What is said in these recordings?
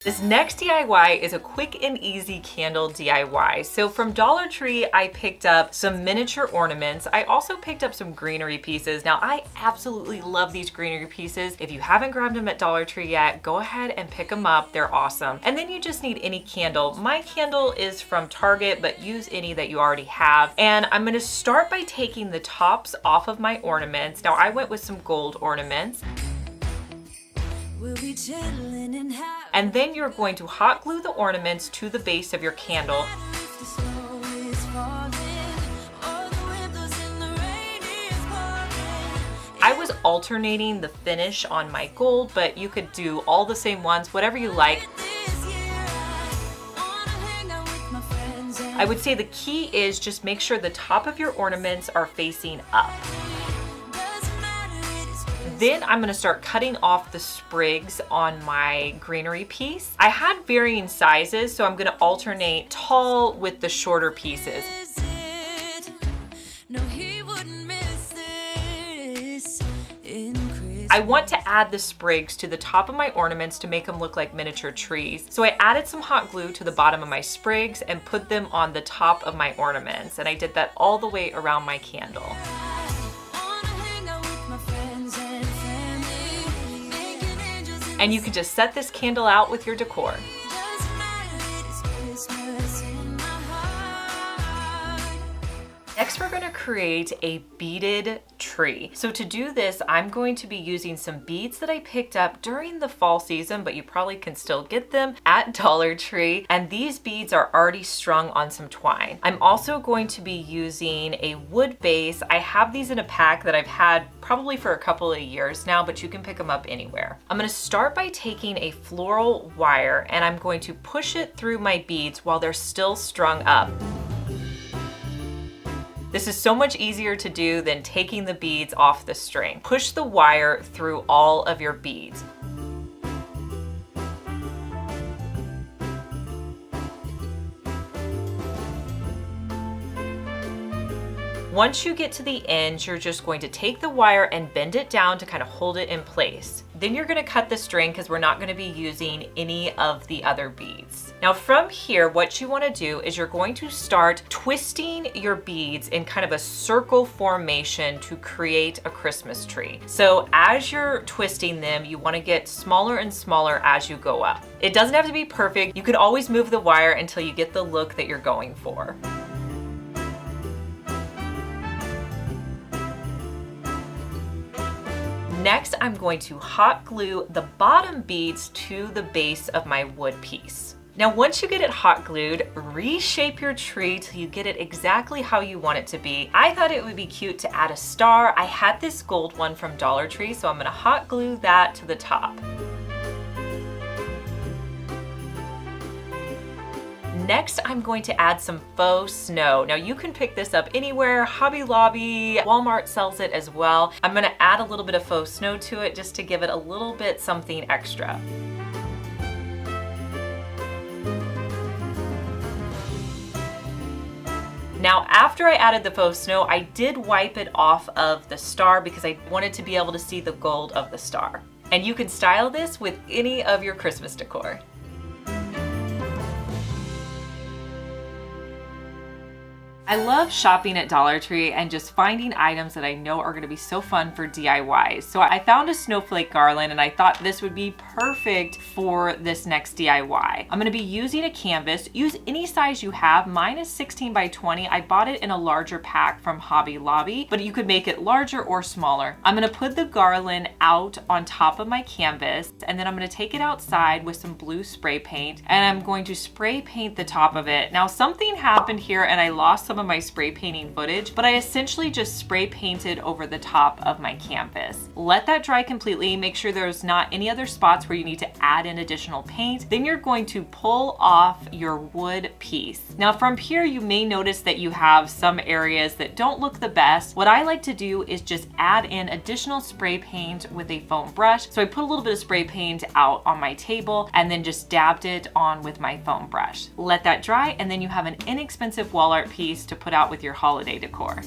This next DIY is a quick and easy candle DIY. So from Dollar Tree, I picked up some miniature ornaments. I also picked up some greenery pieces. Now I absolutely love these greenery pieces. If you haven't grabbed them at Dollar Tree yet, go ahead and pick them up. They're awesome. And then you just need any candle. My candle is from Target, but use any that you already have. And I'm gonna start by taking the tops off of my ornaments. Now I went with some gold ornaments. We'll be chilling and and then you're going to hot glue the ornaments to the base of your candle. I was alternating the finish on my gold, but you could do all the same ones, whatever you like. I would say the key is just make sure the top of your ornaments are facing up. Then I'm gonna start cutting off the sprigs on my greenery piece. I had varying sizes, so I'm gonna alternate tall with the shorter pieces. I want to add the sprigs to the top of my ornaments to make them look like miniature trees. So I added some hot glue to the bottom of my sprigs and put them on the top of my ornaments. And I did that all the way around my candle. And you can just set this candle out with your decor. Next, we're going to create a beaded tree. So to do this, I'm going to be using some beads that I picked up during the fall season, but you probably can still get them at Dollar Tree. And these beads are already strung on some twine. I'm also going to be using a wood base. I have these in a pack that I've had probably for a couple of years now, but you can pick them up anywhere. I'm going to start by taking a floral wire and I'm going to push it through my beads while they're still strung up. This is so much easier to do than taking the beads off the string. Push the wire through all of your beads. Once you get to the end, you're just going to take the wire and bend it down to kind of hold it in place. Then you're going to cut the string because we're not going to be using any of the other beads. Now from here, what you want to do is you're going to start twisting your beads in kind of a circle formation to create a Christmas tree. So as you're twisting them, you want to get smaller and smaller as you go up. It doesn't have to be perfect. You can always move the wire until you get the look that you're going for. Next, I'm going to hot glue the bottom beads to the base of my wood piece. Now, once you get it hot glued, reshape your tree till you get it exactly how you want it to be. I thought it would be cute to add a star. I had this gold one from Dollar Tree, so I'm gonna hot glue that to the top. Next, I'm going to add some faux snow. Now you can pick this up anywhere. Hobby Lobby, Walmart sells it as well. I'm gonna add a little bit of faux snow to it just to give it a little bit something extra. Now, after I added the faux snow, I did wipe it off of the star because I wanted to be able to see the gold of the star. And you can style this with any of your Christmas decor. I love shopping at Dollar Tree and just finding items that I know are going to be so fun for DIYs. So I found a snowflake garland and I thought this would be perfect for this next DIY. I'm going to be using a canvas. Use any size you have. Mine is 16 by 20. I bought it in a larger pack from Hobby Lobby, but you could make it larger or smaller. I'm going to put the garland out on top of my canvas and then I'm going to take it outside with some blue spray paint and I'm going to spray paint the top of it. Now something happened here and I lost some of my spray painting footage, but I essentially just spray painted over the top of my canvas. Let that dry completely. Make sure there's not any other spots where you need to add in additional paint. Then you're going to pull off your wood piece. Now from here, you may notice that you have some areas that don't look the best. What I like to do is just add in additional spray paint with a foam brush. So I put a little bit of spray paint out on my table and then just dabbed it on with my foam brush. Let that dry and then you have an inexpensive wall art piece to put out with your holiday decor.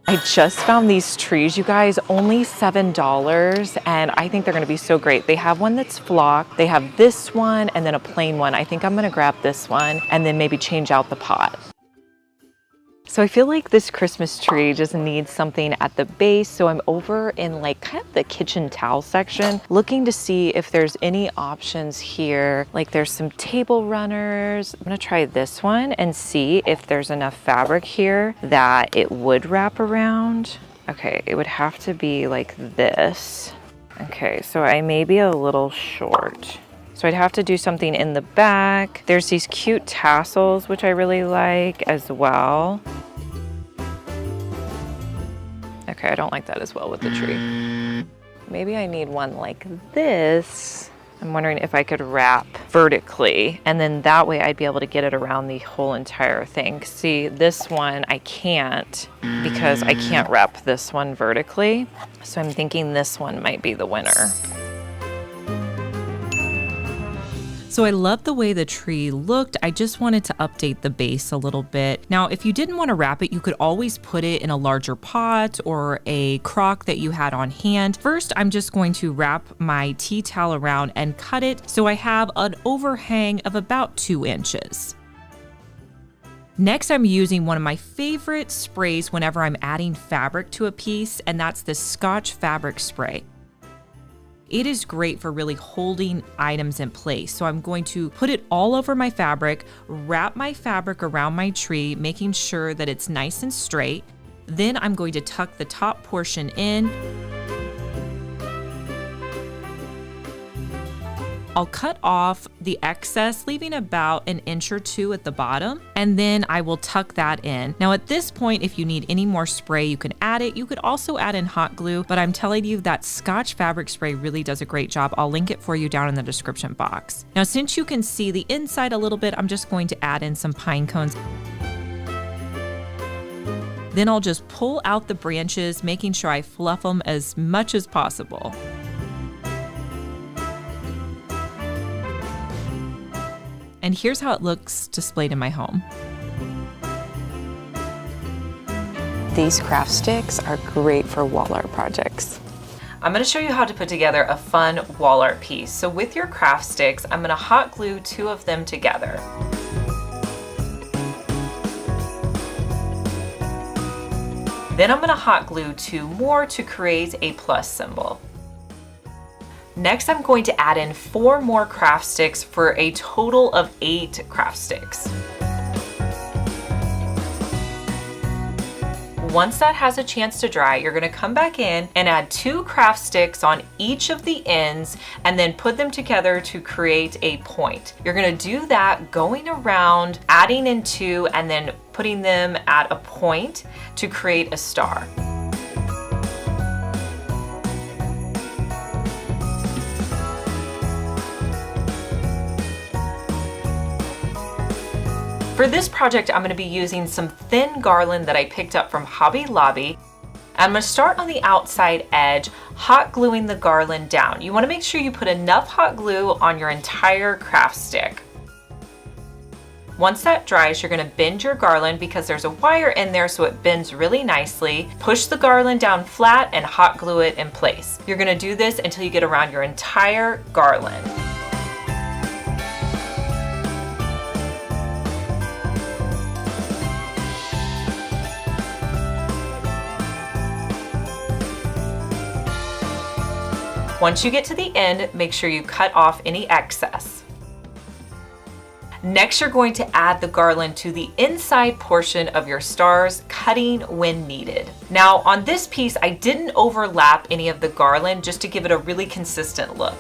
I just found these trees, you guys, only $7, and I think they're gonna be so great. They have one that's flocked, they have this one, and then a plain one. I think I'm gonna grab this one and then maybe change out the pot. So I feel like this Christmas tree just needs something at the base. So I'm over in like kind of the kitchen towel section, looking to see if there's any options here. Like there's some table runners. I'm gonna try this one and see if there's enough fabric here that it would wrap around. Okay, it would have to be like this. Okay, so I may be a little short. So I'd have to do something in the back. There's these cute tassels, which I really like as well. Okay, I don't like that as well with the tree. Maybe I need one like this. I'm wondering if I could wrap vertically, and then that way I'd be able to get it around the whole entire thing. See, this one I can't because I can't wrap this one vertically. So I'm thinking this one might be the winner. So I love the way the tree looked. I just wanted to update the base a little bit. Now, if you didn't want to wrap it, you could always put it in a larger pot or a crock that you had on hand. First, I'm just going to wrap my tea towel around and cut it so I have an overhang of about 2 inches. Next, I'm using one of my favorite sprays whenever I'm adding fabric to a piece, and that's the Scotch fabric spray. It is great for really holding items in place. So I'm going to put it all over my fabric, wrap my fabric around my tree, making sure that it's nice and straight. Then I'm going to tuck the top portion in. I'll cut off the excess, leaving about 1 inch or 2 at the bottom, and then I will tuck that in. Now at this point, if you need any more spray, you can add it. You could also add in hot glue, but I'm telling you that Scotch fabric spray really does a great job. I'll link it for you down in the description box. Now, since you can see the inside a little bit, I'm just going to add in some pine cones. Then I'll just pull out the branches, making sure I fluff them as much as possible. And here's how it looks displayed in my home. These craft sticks are great for wall art projects. I'm going to show you how to put together a fun wall art piece. So with your craft sticks, I'm going to hot glue 2 of them together. Then I'm going to hot glue 2 more to create a plus symbol. Next, I'm going to add in 4 more craft sticks for a total of 8 craft sticks. Once that has a chance to dry, you're going to come back in and add 2 craft sticks on each of the ends and then put them together to create a point. You're going to do that going around, adding in 2 and then putting them at a point to create a star. For this project, I'm going to be using some thin garland that I picked up from Hobby Lobby. I'm going to start on the outside edge, hot gluing the garland down. You want to make sure you put enough hot glue on your entire craft stick. Once that dries, you're going to bend your garland because there's a wire in there so it bends really nicely. Push the garland down flat and hot glue it in place. You're going to do this until you get around your entire garland. Once you get to the end, make sure you cut off any excess. Next, you're going to add the garland to the inside portion of your stars, cutting when needed. Now, on this piece, I didn't overlap any of the garland just to give it a really consistent look.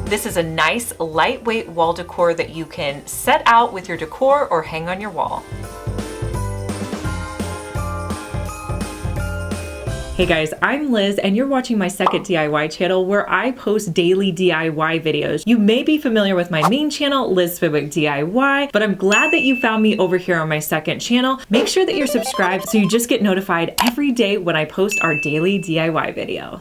This is a nice lightweight wall decor that you can set out with your decor or hang on your wall. Hey guys, I'm Liz and you're watching my second DIY channel where I post daily DIY videos. You may be familiar with my main channel, Liz Fenwick DIY, but I'm glad that you found me over here on my second channel. Make sure that you're subscribed so you just get notified every day when I post our daily DIY video.